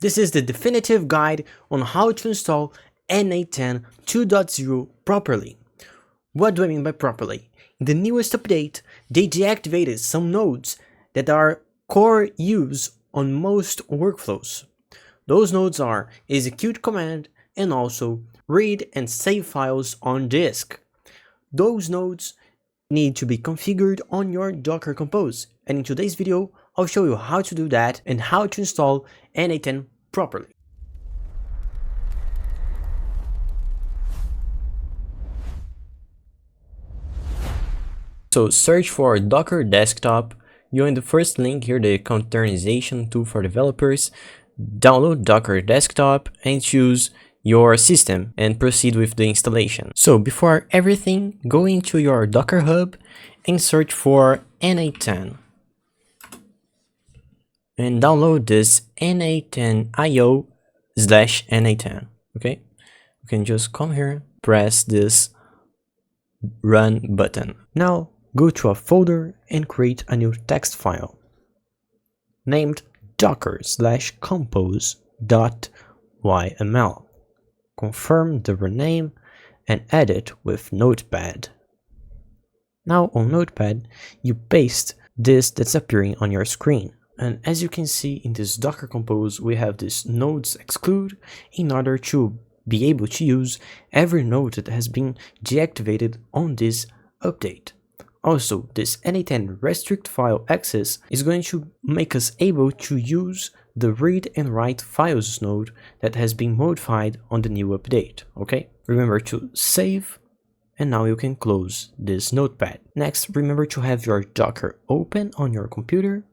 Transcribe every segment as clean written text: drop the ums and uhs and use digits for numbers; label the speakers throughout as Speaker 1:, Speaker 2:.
Speaker 1: This is the definitive guide on how to install N8N 2.0 properly. What do I mean by properly? In the newest update, they deactivated some nodes that are core use on most workflows. Those nodes are execute command and also read and save files on disk. Those nodes need to be configured on your Docker Compose, and in today's video I'll show you how to do that and how to install N8N properly. So search for Docker Desktop, join the first link here, the containerization tool for developers, download Docker Desktop and choose your system and proceed with the installation. So before everything, go into your Docker Hub and search for N8N and download this N8N.io/N8N. Okay, you can just come here, press this run button. Now go to a folder and create a new text file named docker/compose.yml. Confirm the rename and edit with Notepad. Now on Notepad, you paste this that's appearing on your screen. And as you can see in this Docker Compose, we have this nodes exclude in order to be able to use every node that has been deactivated on this update. Also, this N8N restrict file access is going to make us able to use the read and write files node that has been modified on the new update. Okay, remember to save, and now you can close this notepad. Next, remember to have your Docker open on your computer.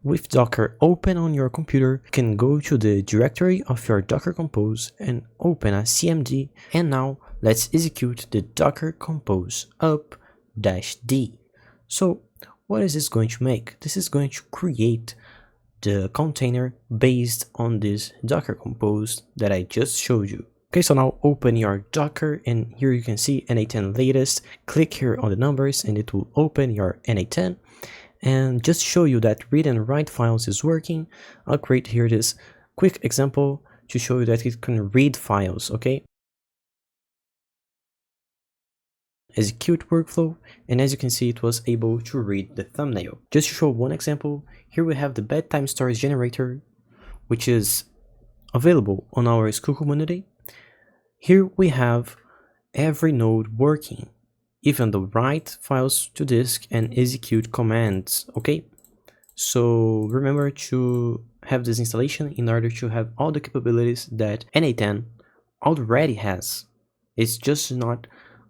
Speaker 1: With Docker open on your computer, you can go to the directory of your Docker Compose and open a CMD. And now let's execute the Docker Compose up-d. So what is this going to make? This is going to create the container based on this Docker Compose that I just showed you. Okay, so now open your Docker and here you can see N8N latest. Click here on the numbers and it will open your N8N. And just show you that read and write files is working, I'll create here this quick example to show you that it can read files. Okay, execute workflow, and as you can see, it was able to read the thumbnail. Just to show one example, here we have the bedtime stories generator, which is available on our school community. Here we have every node working, even the write files to disk and execute commands. Okay, so remember to have this installation in order to have all the capabilities that N8N already has. It's just not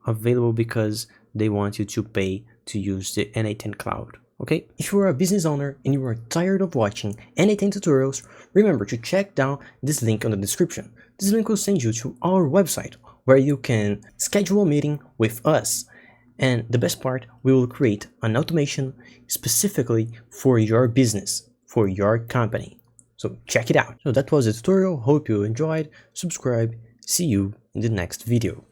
Speaker 1: available because they want you to pay to use the N8N cloud. Okay, if you are a business owner and you are tired of watching N8N tutorials, remember to check down this link on the description. This link will send you to our website where you can schedule a meeting with us. And the best part, we will create an automation specifically for your business, for your company. So check it out. So that was the tutorial. Hope you enjoyed. Subscribe. See you in the next video.